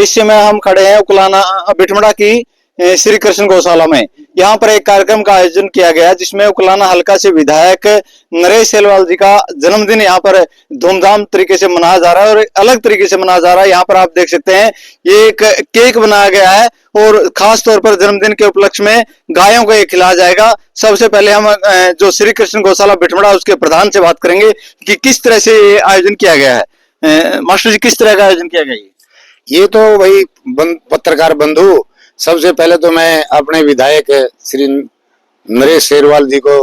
इस समय हम खड़े हैं उकलाना बिठमड़ा की श्री कृष्ण गौशाला में। यहाँ पर एक कार्यक्रम का आयोजन किया गया जिसमें उकलाना हलका से विधायक नरेश सेलवाल जी का जन्मदिन यहाँ पर धूमधाम तरीके से मनाया जा रहा है और अलग तरीके से मनाया जा रहा है। यहाँ पर आप देख सकते हैं ये एक केक बनाया गया है और खास तौर पर जन्मदिन के उपलक्ष्य में गायों को ये खिलाया जाएगा। सबसे पहले हम जो श्री कृष्ण गौशाला बिठमड़ा उसके प्रधान से बात करेंगे कि किस तरह से ये आयोजन किया गया है। मास्टर जी, किस तरह का आयोजन किया गया है? ये तो भाई पत्रकार बंधु, सबसे पहले तो मैं अपने विधायक श्री नरेश सेरवाल जी को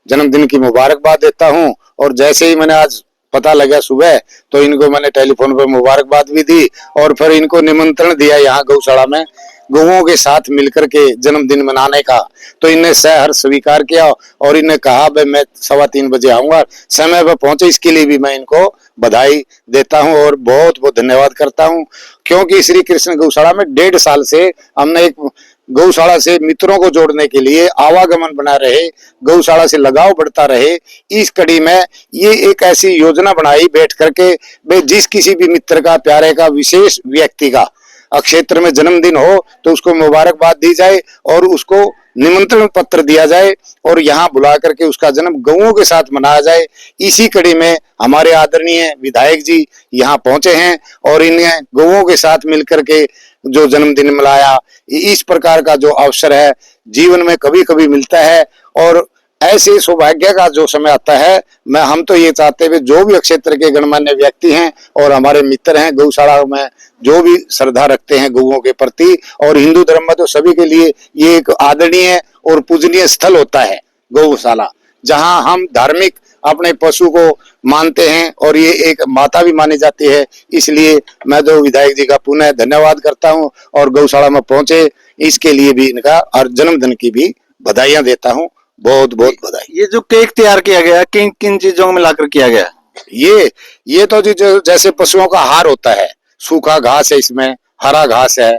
जन्मदिन की मुबारकबाद देता हूं। और जैसे ही मैंने आज पता लगा सुबह तो इनको मैंने टेलीफोन पर मुबारकबाद भी दी और फिर इनको निमंत्रण दिया यहाँ गौशाला में गौओं के साथ मिलकर के जन्मदिन मनाने का। तो इन्हें सहर्ष स्वीकार किया और इन्हें कहा भाई मैं 3:15 बजे आऊंगा, समय पर पहुंचे। इसके लिए भी मैं इनको बधाई देता हूं और बहुत बहुत धन्यवाद करता हूं, क्योंकि श्री कृष्ण गौशाला में 1.5 साल से हमने एक गौशाला से मित्रों को जोड़ने के लिए आवागमन बना रहे, गौशाला से लगाव बढ़ता रहे। इस कड़ी में ये एक ऐसी योजना बनाई बैठ करके भाई जिस किसी भी मित्र का, प्यारे का, विशेष व्यक्ति का क्षेत्र में जन्मदिन हो तो उसको मुबारकबाद दी जाए और उसको निमंत्रण पत्र दिया जाए और यहाँ बुला करके उसका जन्म गौओं के साथ मनाया जाए। इसी कड़ी में हमारे आदरणीय विधायक जी यहाँ पहुंचे हैं और इन्हें गौओं के साथ मिलकर के जो जन्मदिन मनाया, इस प्रकार का जो अवसर है जीवन में कभी कभी मिलता है। और ऐसे सौभाग्य का जो समय आता है, हम तो ये चाहते हैं जो भी क्षेत्र के गणमान्य व्यक्ति हैं और हमारे मित्र हैं, गौशाला में जो भी श्रद्धा रखते हैं गौओं के प्रति, और हिंदू धर्म में तो सभी के लिए ये एक आदरणीय और पूजनीय स्थल होता है गौशाला, जहां हम धार्मिक अपने पशु को मानते हैं और ये एक माता भी मानी जाती है। इसलिए मैं तो विधायक जी का पुनः धन्यवाद करता हूं और गौशाला में पहुंचे इसके लिए भी इनका और जन्मदिन की भी बधाइयां देता हूं। बहुत बहुत बधाई। ये जो केक तैयार किया गया किन किन चीजों में मिलाकर किया गया? ये तो जो जैसे पशुओं का आहार होता है, सूखा घास है, इसमें हरा घास है,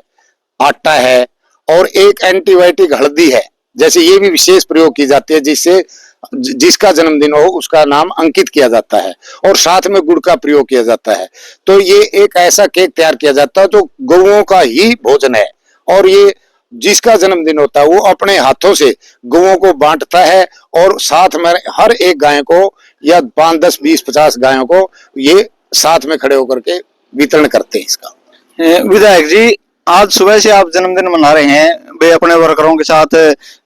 आटा है और एक एंटीबायोटिक हल्दी है। जैसे ये भी विशेष प्रयोग की जाती है जिससे जिसका जन्मदिन हो उसका नाम अंकित किया जाता है और साथ में गुड़ का प्रयोग किया जाता है। तो ये एक ऐसा केक तैयार किया जाता है जो गौओं का ही भोजन है और ये जिसका जन्मदिन होता है वो अपने हाथों से गौओं को बांटता है और साथ में हर एक गाय को या 5, 10, 20, 50 गायों को ये साथ में खड़े होकर के वितरण करते हैं इसका। विधायक जी, आज सुबह से आप जन्मदिन मना रहे हैं, वे अपने वर्करों के साथ,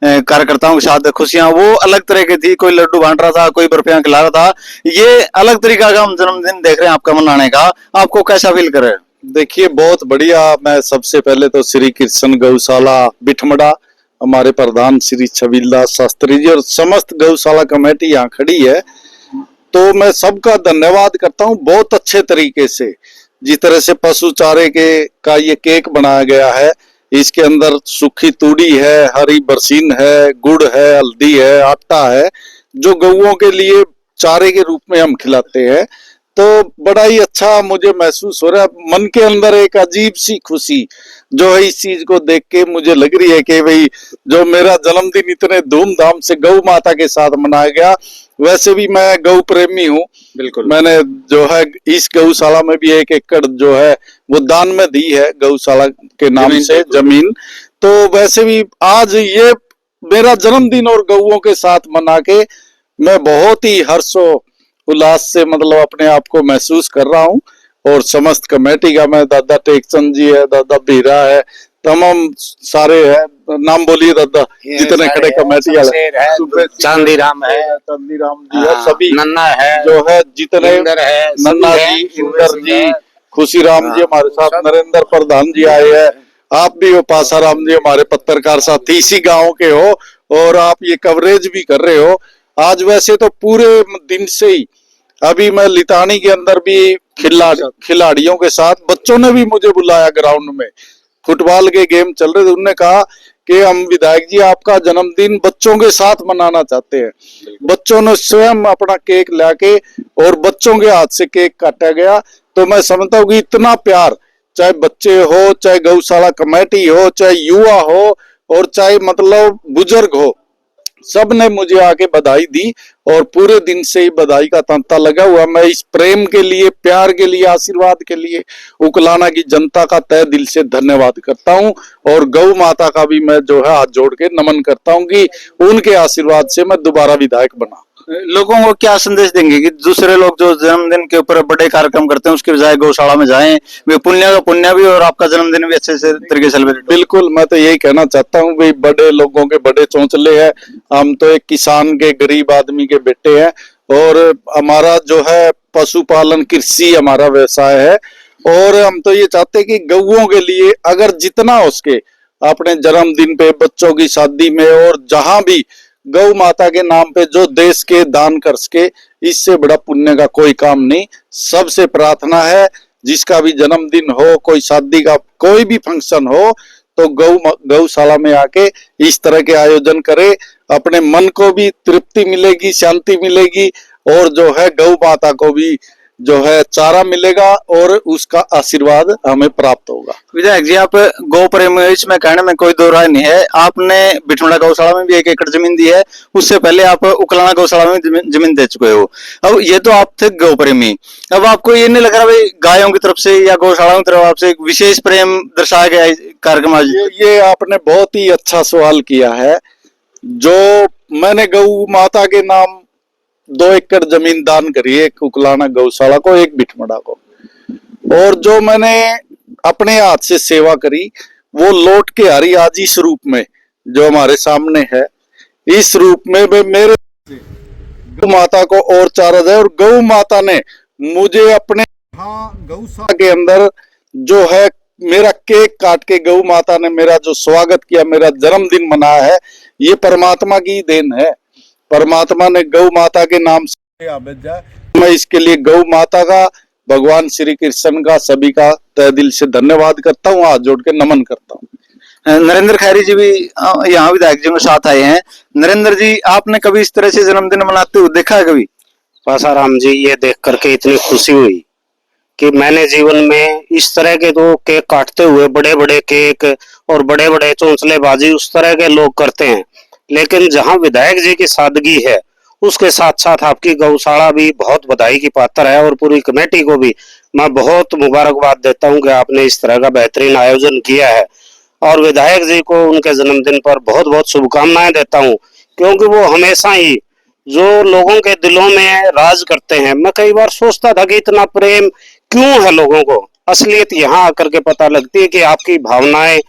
कार्यकर्ताओं के साथ खुशियां वो अलग तरह की थी। कोई लड्डू बांट रहा था, कोई बर्फियां खिला रहा था। ये अलग तरीका का हम जन्मदिन देख रहे हैं आपका मनाने का, आपको कैसा फील कर रहे हैं? देखिए, बहुत बढ़िया। मैं सबसे पहले तो श्री कृष्ण गौशाला बिठमड़ा, हमारे प्रधान श्री छबीलदास शास्त्री जी और समस्त गौशाला कमेटी यहाँ खड़ी है, तो मैं सबका धन्यवाद करता हूँ। बहुत अच्छे तरीके से जिस तरह से पशु चारे का ये केक बनाया गया है, इसके अंदर सूखी तूड़ी है, हरी बरसीन है, गुड़ है, हल्दी है, आटा है, जो गौओं के लिए चारे के रूप में हम खिलाते हैं। तो बड़ा ही अच्छा मुझे महसूस हो रहा है, मन के अंदर एक अजीब सी खुशी जो है इस चीज को देख के मुझे लग रही है कि भाई जो मेरा जन्मदिन इतने धूमधाम से गौ माता के साथ मनाया गया। वैसे भी मैं गौ प्रेमी हूँ, बिल्कुल। मैंने जो है इस गौशाला में भी 1 एकड़ जो है वो दान में दी है गौशाला के नाम से जमीन। तो वैसे भी आज ये मेरा जन्मदिन और गौओं के साथ मना के मैं बहुत ही हर्षो उल्लास से मतलब अपने आप को महसूस कर रहा हूँ। और समस्त कमेटी का, मैं दादा टेकचंद जी है, दादा बीरा है, तमाम सारे है, नाम बोलिए दादा, जितने खड़े कमेटी वाले, चांदीराम है, चांदीराम जी है, सभी नन्ना है जो है, जितने नन्ना जी, इंदर जी, खुशीराम जी हमारे साथ, नरेंद्र प्रधान जी आए हैं, आप भी हो, पासाराम जी हमारे पत्रकार साथी इसी गाँव के हो और आप ये कवरेज भी कर रहे हो। आज वैसे तो पूरे दिन से ही अभी मैं लितानी के अंदर भी खिलाड़ियों के साथ, बच्चों ने भी मुझे बुलाया ग्राउंड में, फुटबॉल के गेम चल रहे थे, उन्होंने कहा कि हम विधायक जी आपका जन्मदिन बच्चों के साथ मनाना चाहते हैं। बच्चों ने स्वयं अपना केक लाके और बच्चों के हाथ से केक काटा गया। तो मैं समझता हूँ कि इतना प्यार, चाहे बच्चे हो, चाहे गौशाला कमेटी हो, चाहे युवा हो और चाहे मतलब बुजुर्ग हो, सब ने मुझे आके बधाई दी और पूरे दिन से ही बधाई का तांता लगा हुआ। मैं इस प्रेम के लिए, प्यार के लिए, आशीर्वाद के लिए उकलाना की जनता का तहे दिल से धन्यवाद करता हूं और गौ माता का भी मैं जो है हाथ जोड़ के नमन करता हूं कि उनके आशीर्वाद से मैं दोबारा विधायक बना। लोगों को क्या संदेश देंगे कि दूसरे लोग जो जन्मदिन के ऊपर बड़े कार्यक्रम करते हैं उसके बजाय गौशाला में जाएं, वे पुण्य का पुण्य भी और आपका जन्मदिन भी अच्छे से तरीके से सेलिब्रेट। बिल्कुल, मैं तो यही कहना चाहता हूँ भाई, बड़े लोगों के बड़े चौंचले हैं, हम तो एक किसान के गरीब आदमी के बेटे हैं और हमारा जो है पशुपालन कृषि हमारा व्यवसाय है और हम तो ये चाहते हैं कि गौओं के लिए अगर जितना हो सके अपने जन्मदिन पे, बच्चों की शादी में और जहां भी गौ माता के नाम पे जो देश के दान कर सके, इससे बड़ा पुण्य का कोई काम नहीं। सबसे प्रार्थना है जिसका भी जन्मदिन हो, कोई शादी का कोई भी फंक्शन हो, तो गौशाला में आके इस तरह के आयोजन करे, अपने मन को भी तृप्ति मिलेगी, शांति मिलेगी और जो है गौ माता को भी जो है चारा मिलेगा और उसका आशीर्वाद हमें प्राप्त होगा। विधायक जी, आप गौ प्रेमी हो, इसमें कहने में कोई दो राय नहीं है। आपने बिठमड़ा गौशाला में भी 1 एकड़ जमीन दी है, उससे पहले आप उकलाना गौशाला में जमीन दे चुके हो। अब ये तो आप थे गौ प्रेमी, अब आपको ये नहीं लग रहा भाई गायों की तरफ से या गौशालाओं की तरफ आपसे एक विशेष प्रेम दर्शाया गया है कार्यक्रम आज? ये आपने बहुत ही अच्छा सवाल किया है। जो मैंने गौ माता के नाम 2 एकड़ जमीन दान करी है, एक उकलाना गौशाला को, एक बिठमड़ा को, और जो मैंने अपने हाथ से सेवा करी वो लौट के आ रही आज इस रूप में जो हमारे सामने है। इस रूप में मेरे गौ माता को और चारा जाए और गौ माता ने मुझे अपने गौशाला के अंदर जो है मेरा केक काट के गौ माता ने मेरा जो स्वागत किया, मेरा जन्मदिन मनाया है, ये परमात्मा की देन है। परमात्मा ने गौ माता के नाम से मैं इसके लिए गौ माता का, भगवान श्री कृष्ण का, सभी का तहे दिल से धन्यवाद करता हूँ, हाथ जोड़ के नमन करता हूँ। नरेंद्र खैरी जी भी यहाँ विधायक जी के साथ आए हैं। नरेंद्र जी, आपने कभी इस तरह से जन्मदिन मनाते हुए देखा है कभी? पासाराम जी, ये देख करके इतनी खुशी हुई कि मैंने जीवन में इस तरह के तो केक काटते हुए, बड़े बड़े केक और बड़े बड़े चौंचलेबाजी उस तरह के लोग करते हैं, लेकिन जहां विधायक जी की सादगी है उसके साथ साथ आपकी गौशाला भी बहुत बधाई की पात्र है और पूरी कमेटी को भी मैं बहुत मुबारकबाद देता हूं कि आपने इस तरह का बेहतरीन आयोजन किया है और विधायक जी को उनके जन्मदिन पर बहुत बहुत शुभकामनाएं देता हूं, क्योंकि वो हमेशा ही जो लोगों के दिलों में राज करते हैं। मैं कई बार सोचता था कि इतना प्रेम क्यों है लोगों को, असलियत यहाँ आकर के पता लगती है कि आपकी भावनाएं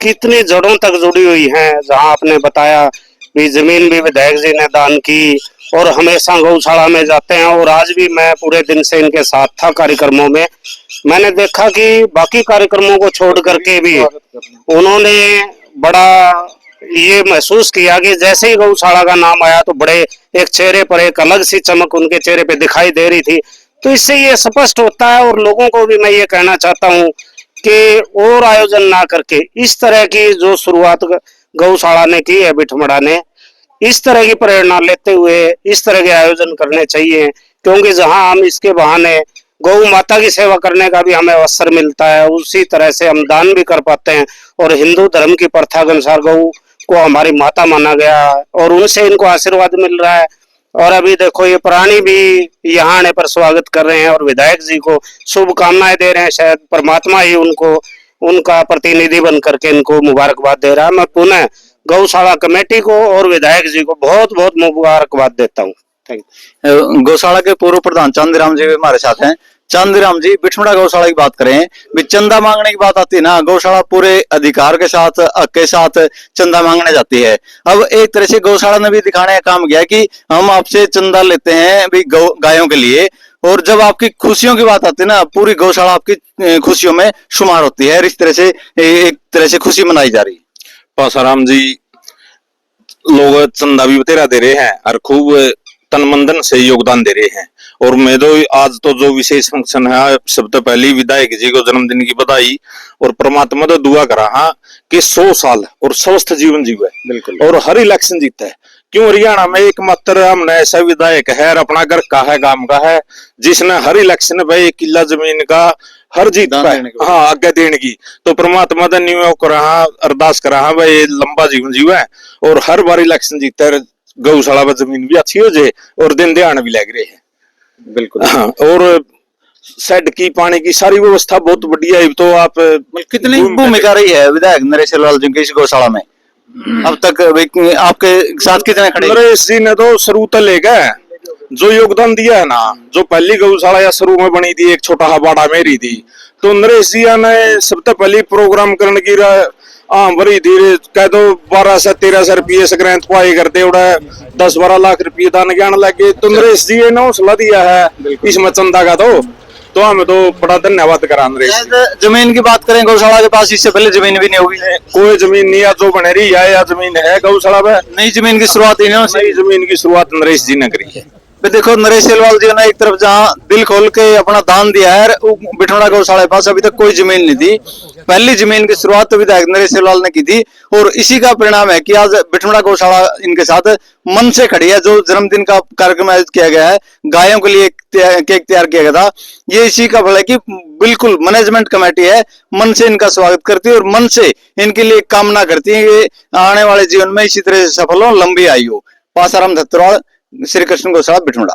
कितनी जड़ों तक जुड़ी हुई हैं। जहां आपने बताया भी जमीन भी विधायक जी ने दान की और हमेशा गौशाला में जाते हैं और आज भी मैं पूरे दिन से इनके साथ था कार्यक्रमों में। मैंने देखा कि बाकी कार्यक्रमों को छोड़ करके भी उन्होंने बड़ा ये महसूस किया कि जैसे ही गौशाला का नाम आया तो बड़े एक चेहरे पर एक अलग सी चमक उनके चेहरे पे दिखाई दे रही थी। तो इससे ये स्पष्ट होता है और लोगों को भी मैं ये कहना चाहता हूँ कि और आयोजन ना करके इस तरह की जो शुरुआत गौशाला ने की है, बिठमड़ा ने, इस तरह की प्रेरणा लेते हुए इस तरह के आयोजन करने चाहिए, क्योंकि जहां हम इसके बहाने गौ माता की सेवा करने का भी हमें अवसर मिलता है, उसी तरह से हम दान भी कर पाते हैं और हिंदू धर्म की प्रथा के अनुसार गौ को हमारी माता माना गया और उनसे इनको आशीर्वाद मिल रहा है। और अभी देखो ये प्राणी भी यहाँ आने पर स्वागत कर रहे हैं और विधायक जी को शुभकामनाएं दे रहे हैं। शायद परमात्मा ही उनको उनका प्रतिनिधि बन करके इनको मुबारकबाद दे रहा है। मैं पुनः गौशाला कमेटी को और विधायक जी को बहुत बहुत मुबारकबाद देता हूँ। Thank you. गौशाला के पूर्व प्रधान चांदीराम जी भी हमारे साथ हैं। चांदीराम जी, बिठमड़ा गौशाला की बात करें, भी चंदा मांगने की बात आती है ना, गौशाला पूरे अधिकार के साथ, हक के साथ चंदा मांगने जाती है। अब एक तरह से गौशाला ने भी दिखाने का काम किया कि हम आपसे चंदा लेते हैं भी गायों के लिए, और जब आपकी खुशियों की बात आती है ना, पूरी गौशाला आपकी खुशियों में शुमार होती है। इस तरह से एक तरह से खुशी मनाई जा रही है। पासाराम जी, लोग चंदा भी बतेरा दे रहे हैं और खूब तन मन धन से योगदान दे रहे हैं। और मैं तो आज तो जो विशेष फंक्शन है, सबसे पहले विधायक जी को जन्मदिन की बधाई और परमात्मा तो दुआ करा हाँ कि 100 साल और स्वस्थ जीवन जीवे, बिल्कुल, और हर इलेक्शन जीता है। क्यों हरियाणा में एकमात्र हमने ऐसा विधायक है और अपना घर का है, गांव का है, जिसने हर इलेक्शन में 1 किला जमीन का हर जीत का हाँ आज्ञा देने की। तो परमात्मा का न्यू करा, अरदास करा भाई लंबा जीवन जीवे और हर बार इलेक्शन जीता है, गौशाला व जमीन भी अच्छी हो जाए और दिन ध्यान भी लग रहे हैं। बिल्कुल। हाँ, और शेड की पानी की सारी व्यवस्था बहुत बढ़िया है। तो आप कितनी भूमिका रही है विधायक नरेश सेलवाल जी की इस गौशाला में अब तक? आपके साथ कितने खड़े? नरेश जी ने तो शुरू तो लेकर जो योगदान दिया है ना, जो पहली गौशाला या शुरू में बनी थी, एक छोटा हबाड़ा मेरी थी, तो नरेश जी ने सबसे पहले प्रोग्राम करने की बड़ी धीरे कह दो 12 से 13 से रुपये से ग्रंथ पाई करते 10-12 लाख रुपये दान ज्ञान लगे। तो नरेश जी ने हौसला दिया है इसमें चंदा का, तो हमें तो बड़ा धन्यवाद करा नरेश जी। जमीन की बात करें, गौशाला के पास इससे पहले जमीन भी नहीं होगी? कोई जमीन नहीं है, जो बनेरी है या जमीन है गौशाला में, नई जमीन की शुरुआत इन्होंने से। नई जमीन की शुरुआत नरेश जी ने करी है। देखो नरेश सेलवाल जी ने एक तरफ जहां दिल खोल के अपना दान दिया है, बिठमड़ा गौशाला के पास अभी तक कोई जमीन नहीं थी, पहली जमीन की शुरुआत तो विधायक नरेश सेलवाल ने की थी, और इसी का परिणाम है कि आज बिठमड़ा गौशाला इनके साथ मन से खड़ी है। जो जन्मदिन का कार्यक्रम आयोजित किया गया है, गायों के लिए केक तैयार किया गया था, ये इसी का फल है कि बिल्कुल मैनेजमेंट कमेटी है, मन से इनका स्वागत करती है और मन से इनके लिए कामना करती है कि आने वाले जीवन में इसी तरह से सफल हो, लंबी आयु हो। पासाराम धत्तरवाल, श्री कृष्ण गौशाला, बिठमड़ा।